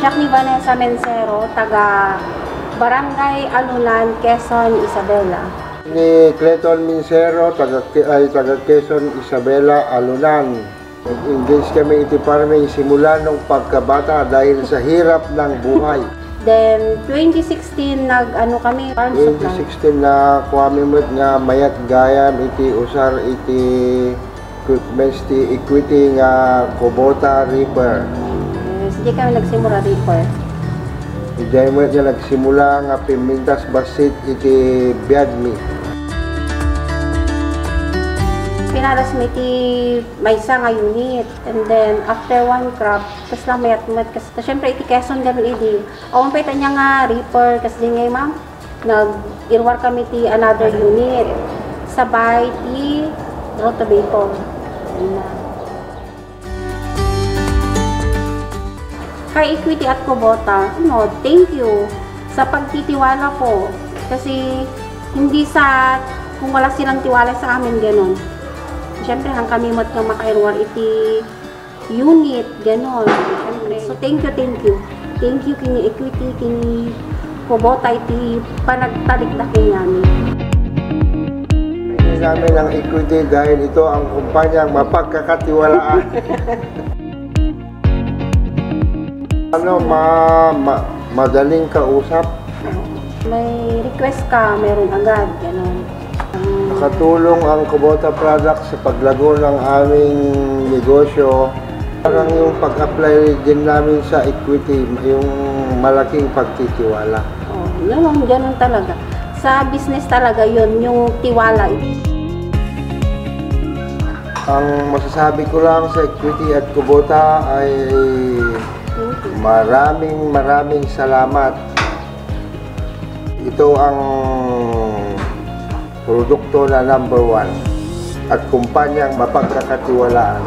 Siya ni Vanessa Mencero, taga Barangay Alunan, Quezon, Isabela. Ni Clayton Mencero, taga Quezon, Isabela, Alunan. Nag-engage kami iti farming simula nung pagkabata dahil sa hirap ng buhay. Then, 2016, kami, farm supply. 2016 na kuwami mo nga mayat gayam iti usar iti equipments ti equity nga Kubota Reaper. Hindi kami nagsimula reaper. Diyan mo nga nagsimula nga pimintas basit iti biadmi. Pinaras mi iti maysa nga unit. And then, after one crop, tas lang mayat-mat. Kasi syempre iti Quezon kami iti. Awan pa ita niya nga reaper. Kasi di ngay ma'am, nag-irwar kami ti another unit. Sabay ti rotavator. Kay Equity at Kubota, thank you sa pagtitiwala po. Kasi hindi kung wala silang tiwala sa amin, gano'n. Siyempre, hang kami mat nga makairwar iti unit, gano'n. So, thank you. Thank you kini Equity, kini Kubota, iti panagtaliktakin namin. Hindi namin ang Equity dahil ito ang kumpanyang mapagkakatiwalaan. Madaling kausap. May request ka, meron agad, gano'n. Nakatulong ang Kubota Products sa paglago ng aming negosyo. Parang yung pag-apply din namin sa equity, yung malaking pagtitiwala. Yun, gano'n talaga. Sa business talaga yun, yung tiwala. Ang masasabi ko lang sa Equity at Kubota ay maraming salamat. Ito ang produkto na #1 at kumpanyang mapagkakatiwalaan.